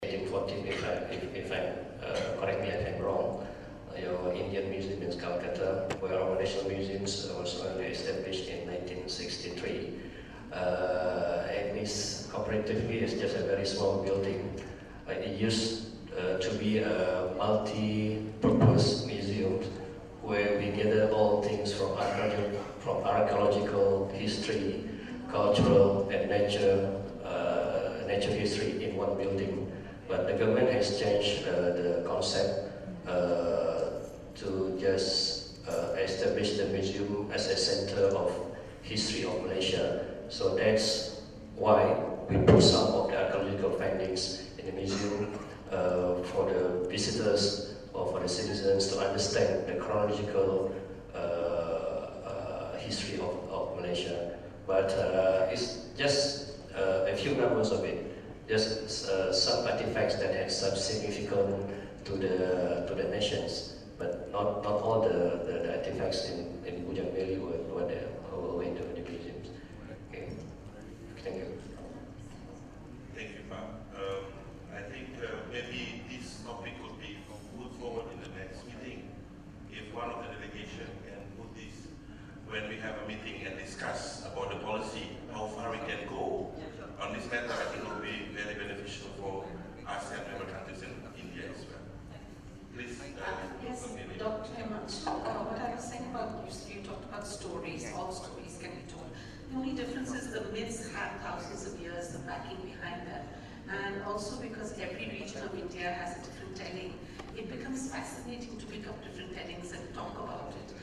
1814, if I'm correct me if I'm wrong. Your Indian Museum in Calcutta, where our national museums was only established in 1963. And this comparatively is just a very small building. It used to be a multi-purpose museum where we gather all things from archaeological history, cultural and nature history in one building. But the government has changed the concept to just establish the museum as a center of history of Malaysia. So that's why we put some of the archaeological findings in the museum for the visitors or for the citizens to understand the chronological history of Malaysia. But it's just a few numbers of it. Just some artifacts that have some significance to the nations, but not all the artifacts in Bujang Valley were there or in the museums. Okay, thank you. Thank you, Pak. I think maybe this topic could be put forward in the next meeting. If one of the delegation can put this when we have a meeting and discuss about the policy, how far we can go on this matter, I think it will be very beneficial for ASEAN member countries and India as well. Please. Yes, Dr. Himanshu, what I was saying about, you talked about stories, all stories can be told. The only difference is the myths have thousands of years of backing behind them. And also because every region of India has a different telling, it becomes fascinating to pick up different tellings and talk about it.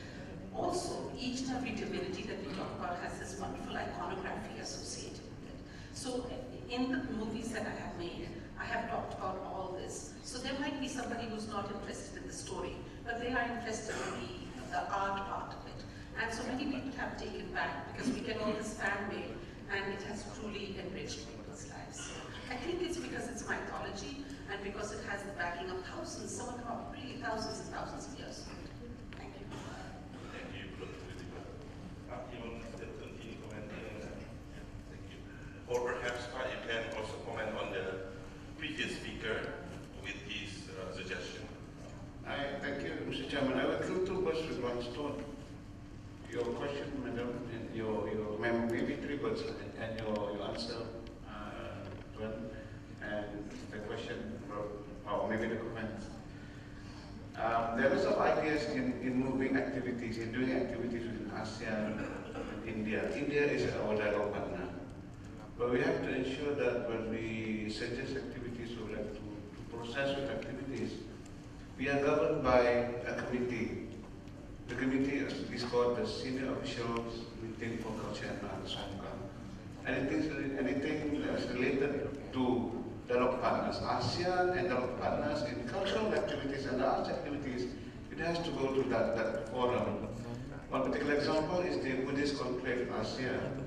Also, each and every divinity that we talk about has this wonderful iconography associated with it. So in the movies that I have made, I have talked about all this. So there might be somebody who's not interested in the story, but they are interested in the art part of it. And so many people have taken back because we get all this fan mail and it has truly enriched people's lives. So I think it's because it's mythology and because it has the backing of thousands, some of them are really thousands and thousands of years. Thank you. Thank you, you want to continue commenting? Thank you. Or perhaps you can also comment on the previous speaker with his suggestion. Thank you, Mr. Chairman. I will kill two birds with one stone. Your question, madam, and your maybe three birds, and your answer, one, and the question, or maybe the comments. There are some ideas in moving activities, in doing activities within ASEAN and India. India is our dialogue partner. But we have to ensure that when we suggest activities or like to process with activities, we are governed by a committee. The committee is called the Senior Officials Meeting for Culture and Arts. Anything that's related to dialogue partners, ASEAN and dialogue partners in cultural activities and arts activities, it has to go to that forum. One particular example is the Buddhist Conclave in ASEAN.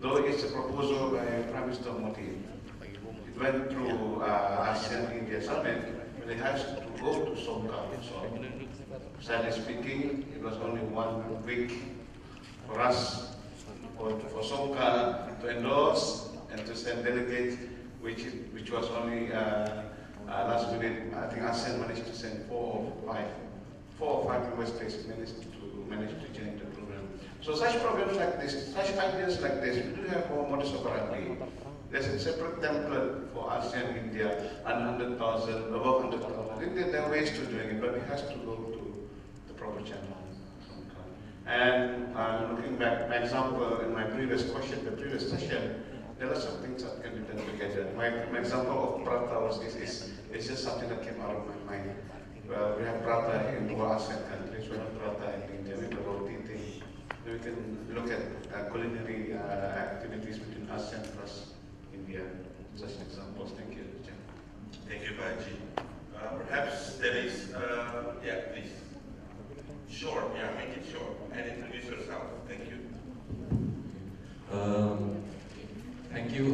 Though it's a proposal by Prime Minister Modi, it went through ASEAN India Summit, but it has to go to Songkran. So, sadly speaking, it was only 1 week for us, for Songkran to endorse and to send delegates, which was only last minute. I think ASEAN managed to send four or five member states managed to join the program. So such programs like this, such ideas like this, we do have more modus operandi. There's a separate template for ASEAN India, 100,000, above 100,000. There are ways to doing it, but it has to go to the proper channel. And looking back, my example in my previous question, the previous session, there are some things that can be done together. My example of Prata is just something that came out of my mind. Well, we have Prata in all ASEAN countries, we have Prata in India, we have roti tea. We can look at culinary activities between ASEAN plus India. Just examples. Thank you, Chair. Thank you, Baji. Perhaps there is, yeah, please. Short, yeah, make it short. And introduce yourself. Thank you. Thank you.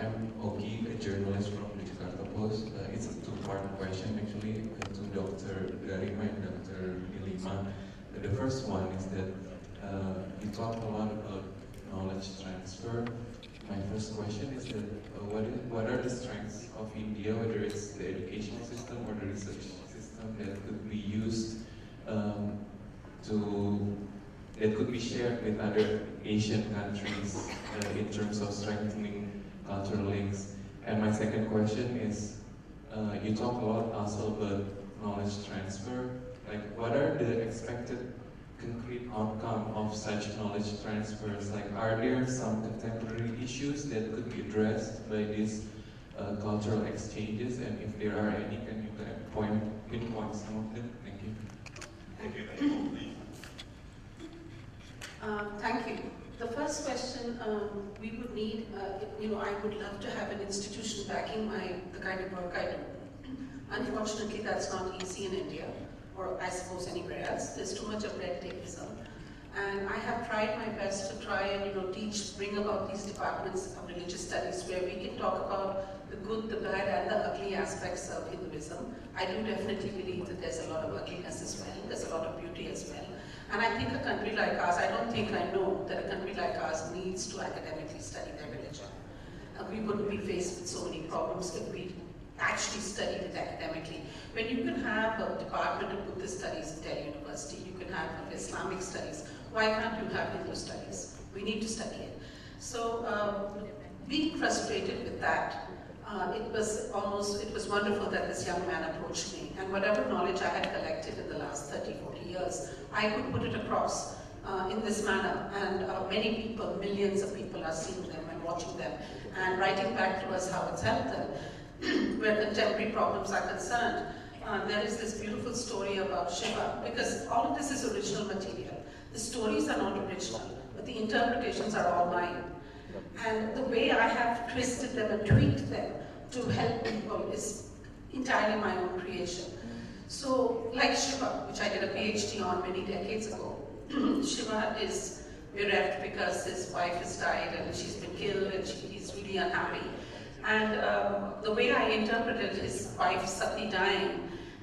I'm Oki, a journalist from the Jakarta Post. It's a two-part question, actually, to Dr. Garima and Dr. Nilima. The first one is that you talked a lot about knowledge transfer. My first question is that what are the strengths of India, whether it's the educational system or the research system that could be used that could be shared with other Asian countries in terms of strengthening cultural links. And my second question is, you talk a lot also about knowledge transfer. Like, what are the expected concrete outcome of such knowledge transfers? Like, are there some contemporary issues that could be addressed by these cultural exchanges? And if there are any, can you pinpoint some of them? Thank you. Thank you. Thank you. The first question, we would need, I would love to have an institution backing the kind of work I do. Unfortunately, that's not easy in India, or I suppose anywhere else. There's too much of red tapeism. And I have tried my best to try and bring about these departments of religious studies where we can talk about the good, the bad, and the ugly aspects of Hinduism. I do definitely believe that there's a lot of ugliness as well. There's a lot of beauty as well. And I think a country like ours, I know that a country like ours needs to academically study their religion. We wouldn't be faced with so many problems if we actually studied it academically. When you can have a department of Buddhist studies at Delhi University, you can have Islamic studies, why can't you have Hindu studies? We need to study it. So being frustrated with that, it was wonderful that this young man approached me, and whatever knowledge I had collected in the last 30, 40 years, I could put it across in this manner, and many people, millions of people are seeing them and watching them, and writing back to us how it's helped them. Where contemporary problems are concerned, there is this beautiful story about Shiva, because all of this is original material. The stories are not original, but the interpretations are all mine. And the way I have twisted them and tweaked them to help people is entirely my own creation. So, like Shiva, which I did a PhD on many decades ago, Shiva is bereft because his wife has died and she's been killed and he's really unhappy. And the way I interpreted his wife Sati dying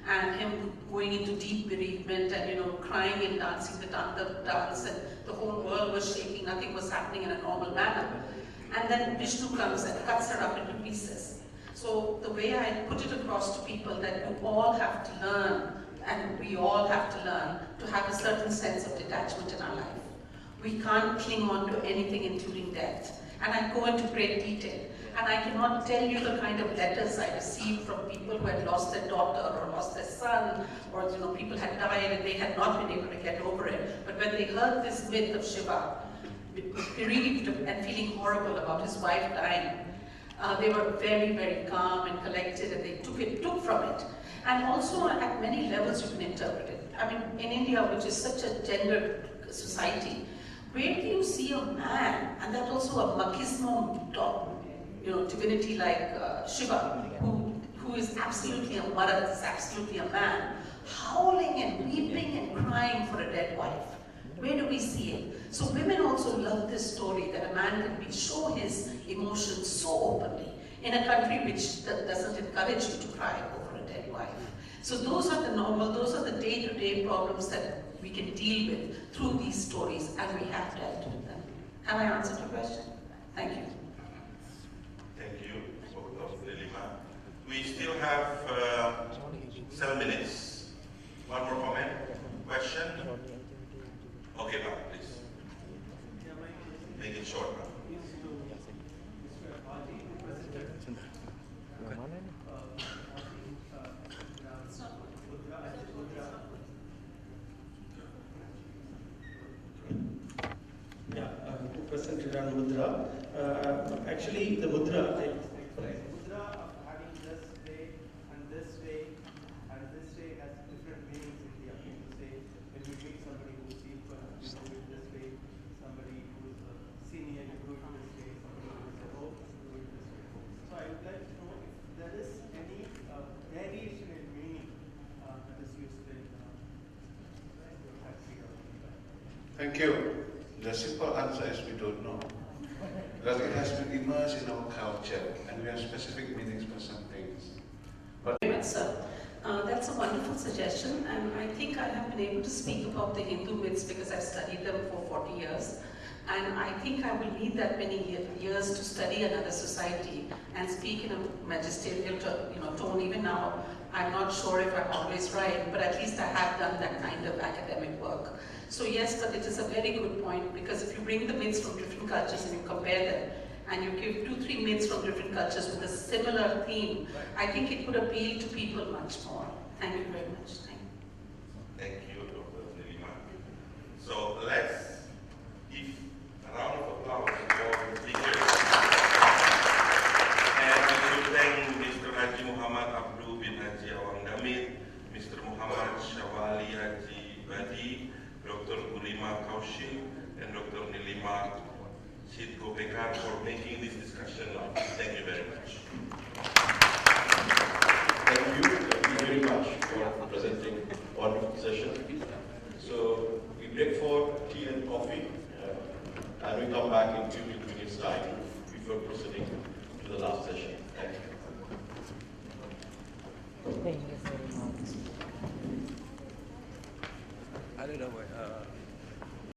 and him going into deep bereavement and crying and dancing the dance, and the whole world was shaking, nothing was happening in a normal manner. And then Vishnu comes and cuts her up into pieces. So the way I put it across to people that you all have to learn, and we all have to learn, to have a certain sense of detachment in our life. We can't cling on to anything including death. And I go into great detail. And I cannot tell you the kind of letters I received from people who had lost their daughter or lost their son, or people had died and they had not been able to get over it. But when they heard this myth of Shiva, bereaved and feeling horrible about his wife dying, they were very, very calm and collected, and they took from it. And also at many levels you can interpret it. I mean, in India, which is such a gendered society, where do you see a man, and that also a machismo divinity like Shiva, who is absolutely a Marat, is absolutely a man, howling and weeping and crying for a dead wife? Where do we see it? So women also love this story that a man can show his emotions so openly in a country which doesn't encourage you to cry over a dead wife. So those are the day-to-day problems that we can deal with through these stories, and we have dealt with them. Have I answered your question? Thank you. Thank you, Dr. Lima. We still have 7 minutes. One more comment, question? Okay, Bob, please. Make it short, Bob. Question to Mudra. Actually, the Mudra, Mudra of having this way and this way and this way has different meanings in India. People say when you meet somebody who's equal, you do it this way. Somebody who's a senior, you do it this way. Somebody who's a low, you do it this way. So I would like to know if there is any variation in meaning that is used in Thank you. The simple answer is we don't know. Because it has been immersed in our culture, and we have specific meanings for some things. But very much so. That's a wonderful suggestion, and I think I have been able to speak about the Hindu myths because I've studied them for 40 years. And I think I will need that many years to study another society and speak in a magisterial tone. Even now, I'm not sure if I'm always right, but at least I have done that kind of academic work. So yes, but it is a very good point, because if you bring the myths from different cultures and you compare them, and you give 2-3 myths from different cultures with a similar theme, I think it would appeal to people much more. Thank you very much. Thank you, Dr. Nilima. So let's give a round of applause for the speakers. And we should thank Mr. Haji Muhammad Abdul bin Haji Awang Damit, Mr. Muhammad Shawali Haji Badi, Dr. Ulima Kaushik, and Dr. Nilima Sid Gopekar for making this discussion. Thank you very much. Thank you very much for presenting wonderful session. So we break for tea and coffee, and we come back in 2 minutes time before proceeding to the last session. Thank you. Thank you very much. I don't know.